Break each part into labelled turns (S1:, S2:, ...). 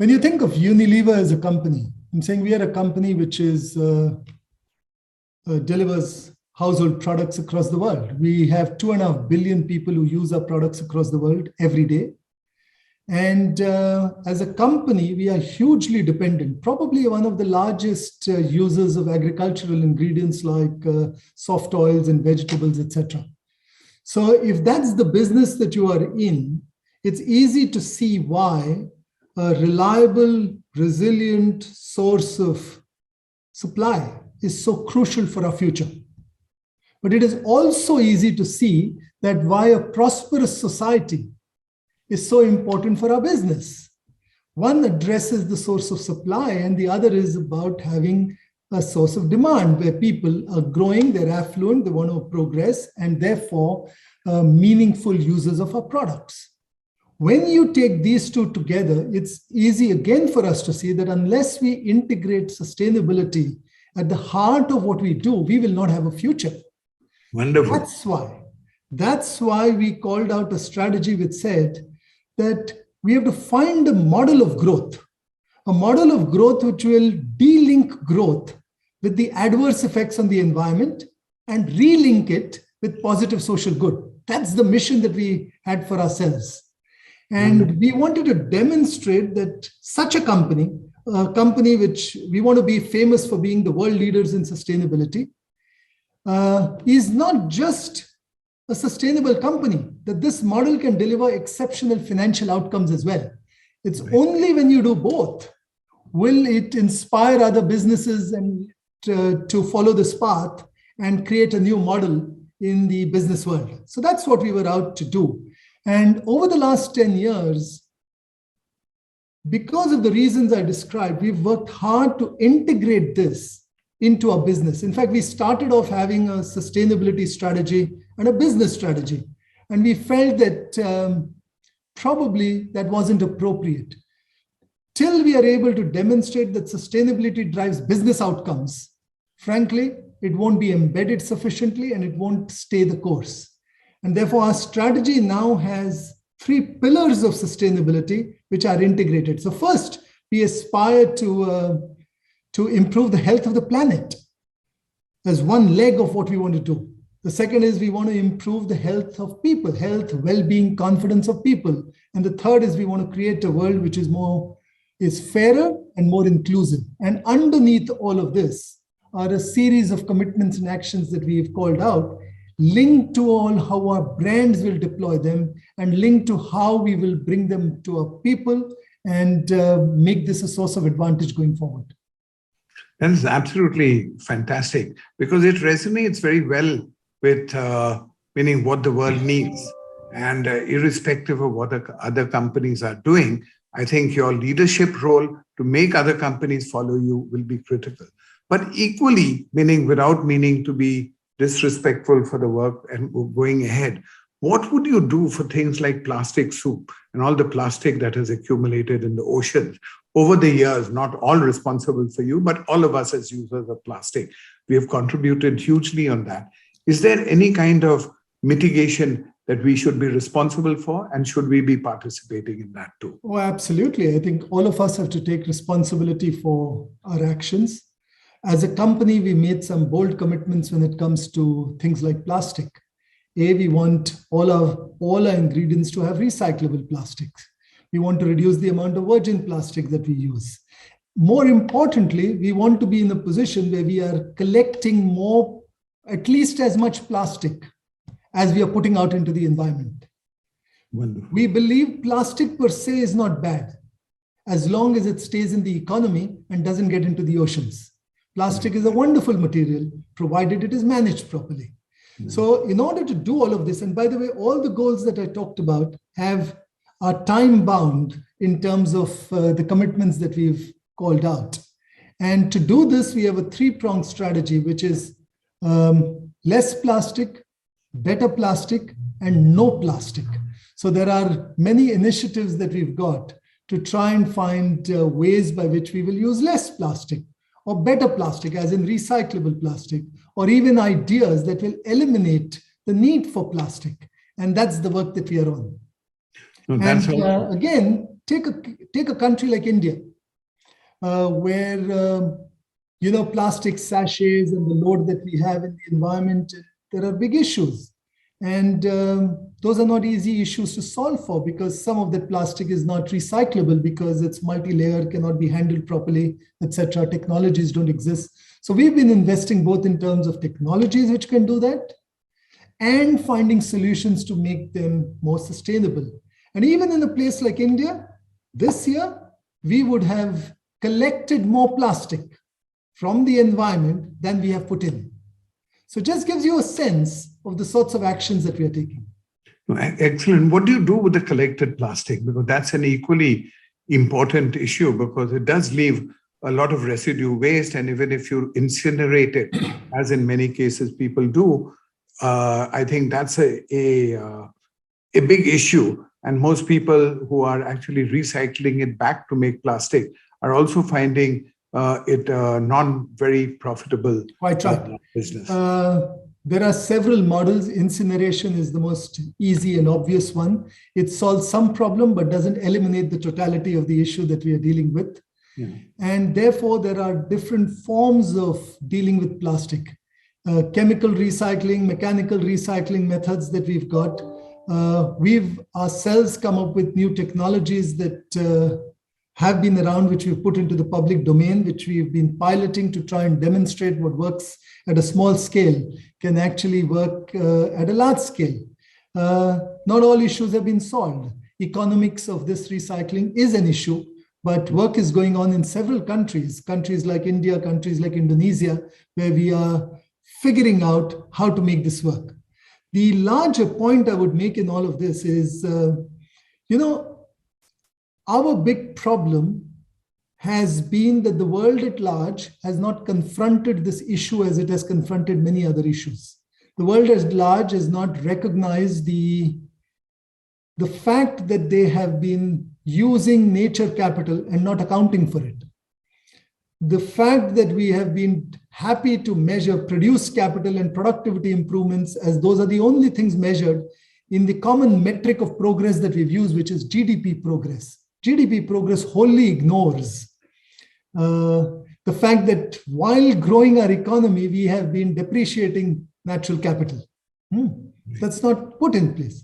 S1: When you think of Unilever as a company, I'm saying we are a company which is delivers household products across the world. We have 2.5 billion people who use our products across the world every day. And as a company, we are hugely dependent, probably one of the largest users of agricultural ingredients like soft oils and vegetables, etc. So if that's the business that you are in, it's easy to see why a reliable, resilient source of supply is so crucial for our future. But it is also easy to see that why a prosperous society is so important for our business. One addresses the source of supply, and the other is about having a source of demand where people are growing, they're affluent, they want to progress, and therefore meaningful users of our products. When you take these two together, it's easy again for us to see that unless we integrate sustainability at the heart of what we do, we will not have a future.
S2: Wonderful.
S1: That's why we called out a strategy which said that we have to find a model of growth which will de-link growth with the adverse effects on the environment and relink it with positive social good. That's the mission that we had for ourselves. And we wanted to demonstrate that such a company which we want to be famous for being the world leaders in sustainability, is not just a sustainable company, that this model can deliver exceptional financial outcomes as well. It's only when you do both will it inspire other businesses and to follow this path and create a new model in the business world. So that's what we were out to do. And over the last 10 years, because of the reasons I described, we've worked hard to integrate this into our business. In fact, we started off having a sustainability strategy and a business strategy. And we felt that probably that wasn't appropriate. Till we are able to demonstrate that sustainability drives business outcomes, frankly, it won't be embedded sufficiently and it won't stay the course. And therefore, our strategy now has 3 pillars of sustainability which are integrated. So first, we aspire to improve the health of the planet as one leg of what we want to do. The second is we want to improve the health of people, health, well-being, confidence of people. And the third is we want to create a world which is fairer and more inclusive. And underneath all of this are a series of commitments and actions that we have called out, linked to all how our brands will deploy them and linked to how we will bring them to our people and make this a source of advantage going forward.
S2: That is absolutely fantastic because it resonates very well with meaning what the world needs. And irrespective of what other companies are doing, I think your leadership role to make other companies follow you will be critical. But equally, without meaning to be disrespectful for the work and going ahead, what would you do for things like plastic soup and all the plastic that has accumulated in the oceans over the years? Not all responsible for you, but all of us as users of plastic. We have contributed hugely on that. Is there any kind of mitigation that we should be responsible for, and should we be participating in that too?
S1: Oh, absolutely. I think all of us have to take responsibility for our actions. As a company, we made some bold commitments when it comes to things like plastic. We want all our ingredients to have recyclable plastics. We want to reduce the amount of virgin plastic that we use. More importantly, we want to be in a position where we are collecting more, at least as much plastic as we are putting out into the environment.
S2: Wonderful.
S1: We believe plastic per se is not bad, as long as it stays in the economy and doesn't get into the oceans. Plastic is a wonderful material, provided it is managed properly. So in order to do all of this, and by the way, all the goals that I talked about are time bound in terms of the commitments that we've called out. And to do this, we have a 3-pronged strategy, which is less plastic, better plastic, and no plastic. So there are many initiatives that we've got to try and find ways by which we will use less plastic or better plastic, as in recyclable plastic, or even ideas that will eliminate the need for plastic. And that's the work that we are on.
S2: No, that's
S1: again, take a country like India, where plastic sachets and the load that we have in the environment, there are big issues. And those are not easy issues to solve for, because some of that plastic is not recyclable because it's multi-layer, cannot be handled properly, etc. Technologies don't exist. So we've been investing both in terms of technologies which can do that and finding solutions to make them more sustainable. And even in a place like India, this year, we would have collected more plastic from the environment than we have put in. So it just gives you a sense of the sorts of actions that we are taking.
S2: Excellent. What do you do with the collected plastic? Because that's an equally important issue, because it does leave a lot of residue waste. And even if you incinerate it, as in many cases people do, I think that's a big issue. And most people who are actually recycling it back to make plastic are also finding it non very profitable.
S1: Quite right.
S2: Business.
S1: There are several models. Incineration is the most easy and obvious one. It solves some problem, but doesn't eliminate the totality of the issue that we are dealing with. Yeah. And therefore, there are different forms of dealing with plastic. Chemical recycling, mechanical recycling methods that we've got. We've ourselves come up with new technologies that have been around, which we've put into the public domain, which we've been piloting to try and demonstrate what works at a small scale can actually work at a large scale. Not all issues have been solved. Economics of this recycling is an issue, but work is going on in several countries like India, countries like Indonesia, where we are figuring out how to make this work. The larger point I would make in all of this is, our big problem has been that the world at large has not confronted this issue as it has confronted many other issues. The world at large has not recognized the fact that they have been using nature capital and not accounting for it. The fact that we have been happy to measure produce capital and productivity improvements as those are the only things measured in the common metric of progress that we've used, which is GDP progress. GDP progress wholly ignores the fact that while growing our economy, we have been depreciating natural capital. That's not put in place.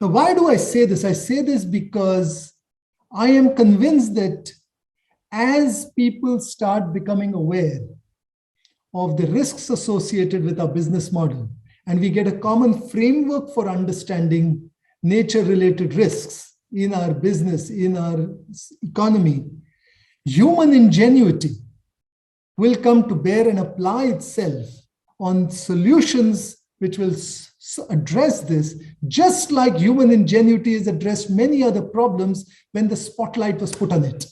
S1: Now, why do I say this? I say this because I am convinced that as people start becoming aware of the risks associated with our business model, and we get a common framework for understanding nature-related risks in our business, in our economy, human ingenuity will come to bear and apply itself on solutions which will address this, just like human ingenuity has addressed many other problems when the spotlight was put on it.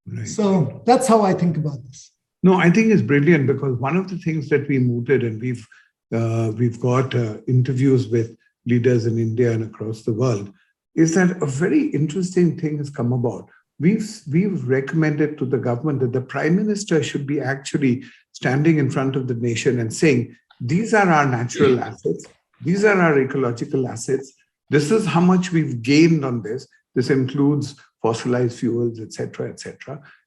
S1: Right. So that's how I think about this.
S2: No, I think it's brilliant, because one of the things that we mooted, and we've got interviews with leaders in India and across the world, is that a very interesting thing has come about. We've recommended to the government that the Prime Minister should be actually standing in front of the nation and saying, these are our natural assets, these are our ecological assets, this is how much we've gained on this. This includes fossilized fuels, etc.,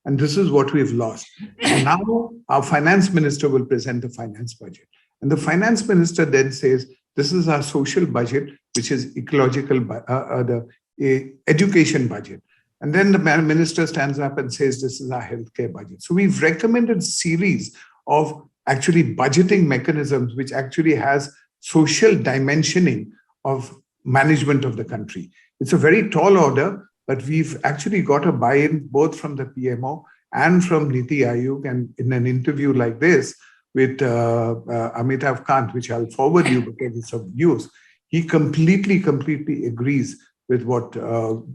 S2: and this is what we've lost. And now our finance minister will present the finance budget. And the finance minister then says, this is our social budget, which is ecological, education budget. And then the minister stands up and says, this is our healthcare budget. So we've recommended a series of actually budgeting mechanisms, which actually has social dimensioning of management of the country. It's a very tall order, but we've actually got a buy-in both from the PMO and from Niti Aayog. And in an interview like this with Amitabh Kant, which I'll forward you because it's of use, he completely agrees with what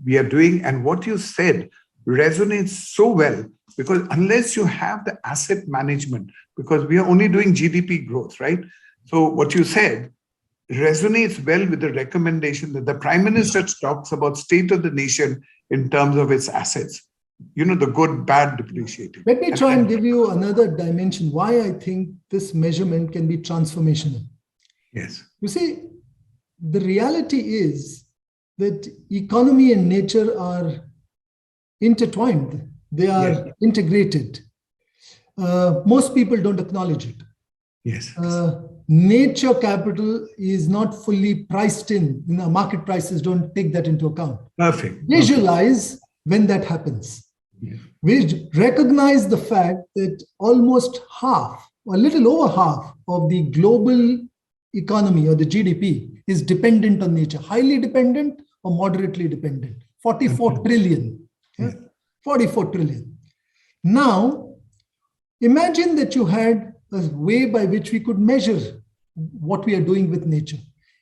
S2: we are doing. And what you said resonates so well, because unless you have the asset management, because we are only doing GDP growth, right? So what you said resonates well with the recommendation that the Prime Minister talks about state of the nation in terms of its assets. The good, bad, depreciating.
S1: Let me try and give you another dimension why I think this measurement can be transformational.
S2: Yes.
S1: You see, the reality is that economy and nature are intertwined. They are
S2: Yes.
S1: integrated. Most people don't acknowledge it.
S2: Yes.
S1: Nature capital is not fully priced in. Market prices don't take that into account.
S2: Perfect.
S1: Visualize when that happens.
S2: Yes.
S1: We recognize the fact that almost half, or a little over half, of the global economy or the GDP is dependent on nature, highly dependent or moderately dependent. 44 trillion. Yeah? 44 trillion. Now, imagine that you had a way by which we could measure what we are doing with nature.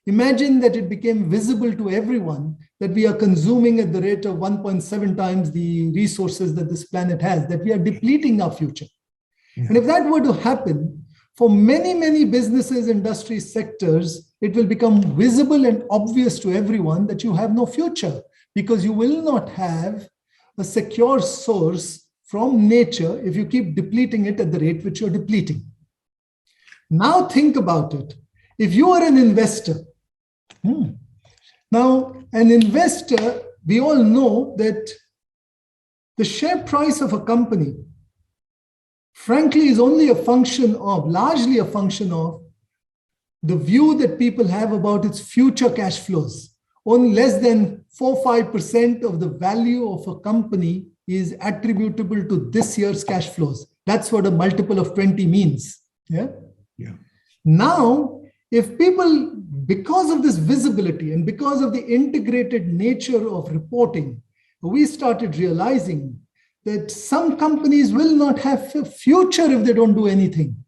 S1: Imagine that it became visible to everyone that we are consuming at the rate of 1.7 times the resources that this planet has, that we are depleting our future. Yeah. And if that were to happen, for many, many businesses, industry sectors, it will become visible and obvious to everyone that you have no future because you will not have a secure source from nature if you keep depleting it at the rate which you're depleting. Now think about it. If you are an investor, now an investor, we all know that the share price of a company, frankly, is only a function of, largely a function of, the view that people have about its future cash flows. Only less than 4-5% of the value of a company is attributable to this year's cash flows. That's what a multiple of 20 means. Yeah. Now, if people, because of this visibility and because of the integrated nature of reporting, we started realizing that some companies will not have a future if they don't do anything.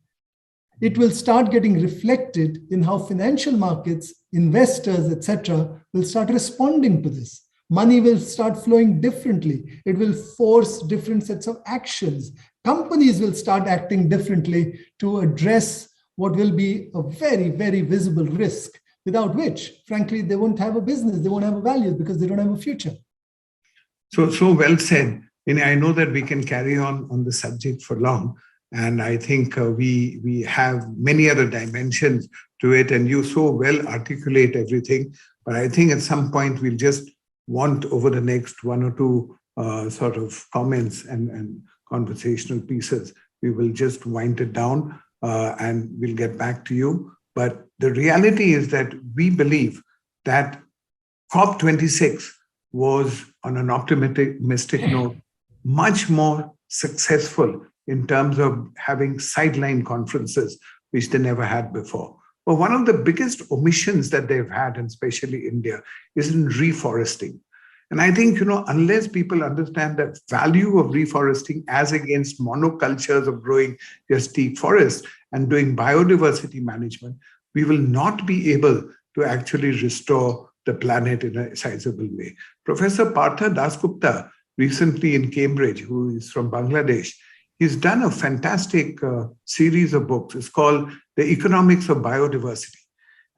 S1: It will start getting reflected in how financial markets, investors, etc., will start responding to this. Money will start flowing differently. It will force different sets of actions. Companies will start acting differently to address what will be a very, very visible risk, without which, frankly, they won't have a business, they won't have a value because they don't have a future.
S2: So well said. And I know that we can carry on the subject for long. And I think we have many other dimensions to it. And you so well articulate everything. But I think at some point we'll just want over the next one or two sort of comments and conversational pieces, we will just wind it down and we'll get back to you. But the reality is that we believe that COP26 was, on an optimistic note, much more successful in terms of having sideline conferences, which they never had before. But one of the biggest omissions that they've had, and especially India, is in reforesting. And I think, unless people understand the value of reforesting as against monocultures of growing just teak forests and doing biodiversity management, we will not be able to actually restore the planet in a sizable way. Professor Partha Dasgupta, recently in Cambridge, who is from Bangladesh, he's done a fantastic series of books. It's called The Economics of Biodiversity.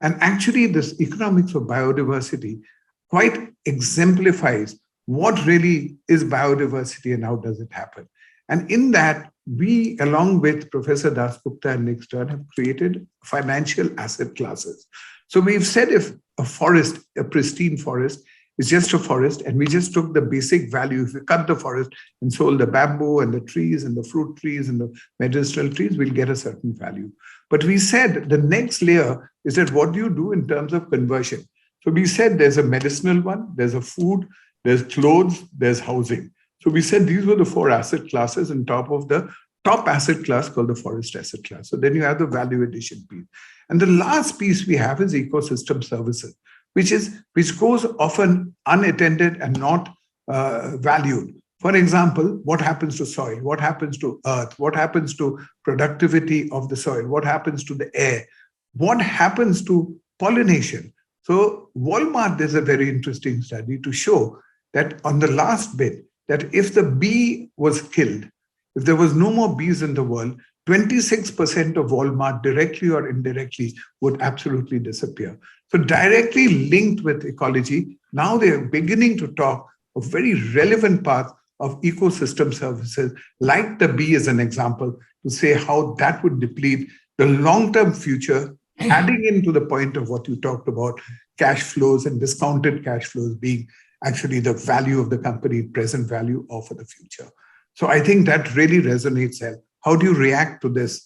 S2: And actually, this economics of biodiversity quite exemplifies what really is biodiversity and how does it happen. And in that, we, along with Professor Dasgupta and Nick Stern, have created financial asset classes. So we've said if a forest, a pristine forest, is just a forest, and we just took the basic value, if we cut the forest and sold the bamboo and the trees and the fruit trees and the medicinal trees, we'll get a certain value. But we said the next layer is that what do you do in terms of conversion? So we said there's a medicinal one, there's a food, there's clothes, there's housing. So we said these were the 4 asset classes on top of the top asset class called the forest asset class. So then you have the value addition piece. And the last piece we have is ecosystem services, which goes often unattended and not valued. For example, what happens to soil? What happens to earth? What happens to productivity of the soil? What happens to the air? What happens to pollination? So Walmart, there's a very interesting study to show that on the last bit, that if the bee was killed, if there was no more bees in the world, 26% of Walmart, directly or indirectly, would absolutely disappear. So directly linked with ecology, now they are beginning to talk of very relevant parts of ecosystem services, like the bee as an example, to say how that would deplete the long-term future, adding into the point of what you talked about, cash flows and discounted cash flows being actually the value of the company, present value, or for the future. So I think that really resonates. How do you react to this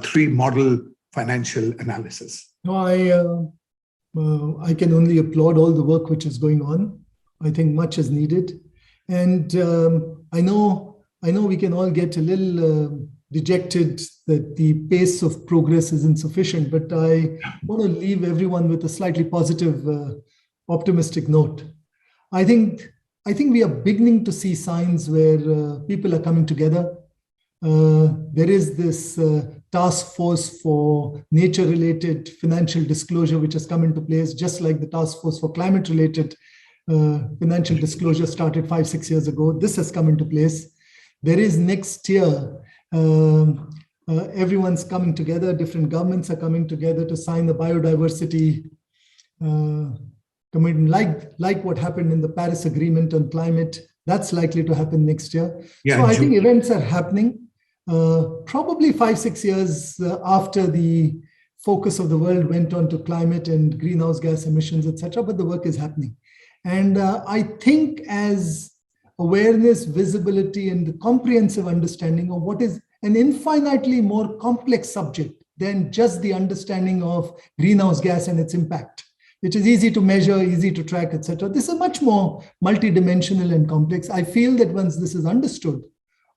S2: three-model financial analysis?
S1: No, I can only applaud all the work which is going on. I think much is needed. And I know we can all get a little dejected that the pace of progress is insufficient, but I want to leave everyone with a slightly positive, optimistic note. I think we are beginning to see signs where people are coming together. There is this task force for nature-related financial disclosure, which has come into place, just like the task force for climate-related financial disclosure started 5-6 years ago. This has come into place. There is next year, everyone's coming together, different governments are coming together to sign the biodiversity commitment, like what happened in the Paris Agreement on climate. That's likely to happen next year. Yeah, so I think events are happening. Probably 5-6 years after the focus of the world went on to climate and greenhouse gas emissions, etc., but the work is happening. And I think as awareness, visibility, and the comprehensive understanding of what is an infinitely more complex subject than just the understanding of greenhouse gas and its impact, which is easy to measure, easy to track, etc. This is much more multidimensional and complex. I feel that once this is understood,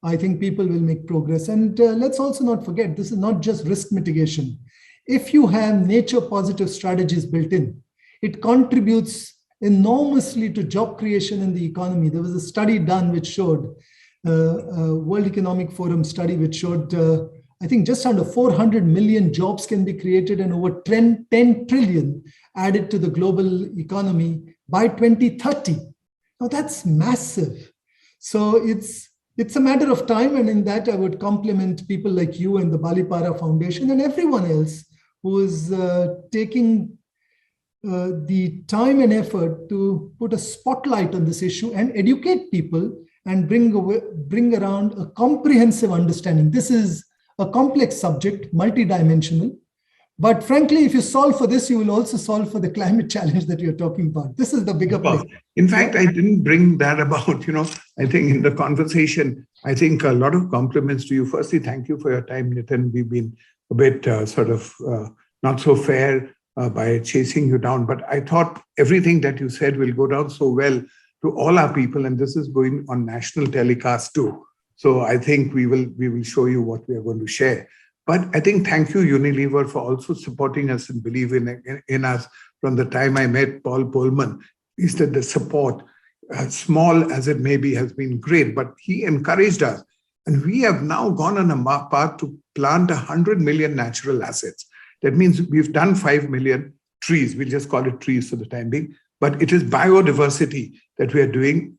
S1: I think people will make progress. And let's also not forget, this is not just risk mitigation. If you have nature positive strategies built in, it contributes enormously to job creation in the economy. There was a study done which showed, World Economic Forum study, which showed, I think just under 400 million jobs can be created and over 10 trillion added to the global economy by 2030. Now that's massive. So it's a matter of time. And in that, I would compliment people like you and the Balipara Foundation and everyone else who is taking the time and effort to put a spotlight on this issue and educate people and bring around a comprehensive understanding. This is a complex subject, multidimensional. But frankly, if you solve for this, you will also solve for the climate challenge that you're talking about. This is the bigger picture.
S2: In fact, I didn't bring that about, I think in the conversation, I think a lot of compliments to you. Firstly, thank you for your time, Nitin. We've been a bit not so fair by chasing you down. But I thought everything that you said will go down so well to all our people. And this is going on national telecast too. So I think we will show you what we are going to share. But I think thank you, Unilever, for also supporting us and believing in us from the time I met Paul Polman. He said the support, small as it may be, has been great, but he encouraged us. And we have now gone on a path to plant 100 million natural assets. That means we've done 5 million trees. We'll just call it trees for the time being. But it is biodiversity that we are doing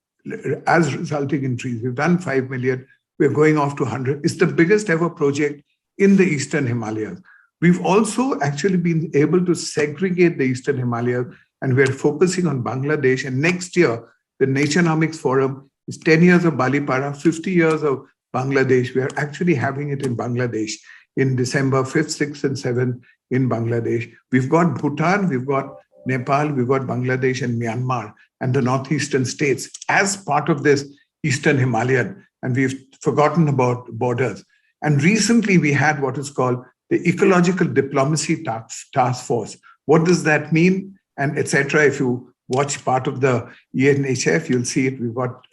S2: as resulting in trees. We've done 5 million. We're going off to 100. It's the biggest ever project in the Eastern Himalayas. We've also actually been able to segregate the Eastern Himalayas, and we're focusing on Bangladesh. And next year, the Naturenomics Forum is 10 years of Balipara, 50 years of Bangladesh. We are actually having it in Bangladesh in December 5th, 6th, and 7th in Bangladesh. We've got Bhutan, we've got Nepal, we've got Bangladesh and Myanmar and the northeastern states as part of this Eastern Himalayan. And we've forgotten about borders. And recently we had what is called the Ecological Diplomacy Task Force. What does that mean? And etc. If you watch part of the ENHF, you'll see it. We've got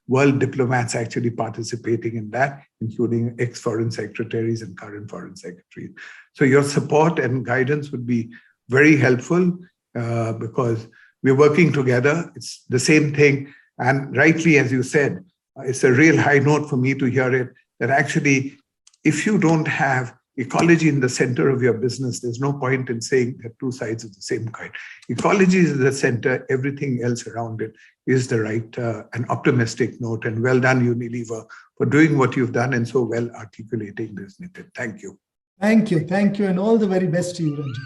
S2: world diplomats actually participating in that, including ex-foreign secretaries and current foreign secretaries. So your support and guidance would be very helpful because we're working together. It's the same thing. And rightly, as you said, it's a real high note for me to hear it, that actually, if you don't have ecology in the center of your business, there's no point in saying that two sides of the same coin. Ecology is the center, everything else around it is the right and optimistic note. And well done, Unilever, for doing what you've done and so well articulating this, Nitin. Thank you.
S1: Thank you. Thank you. And all the very best to you, Ranjan.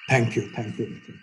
S2: Thank you. Thank you, Nitin.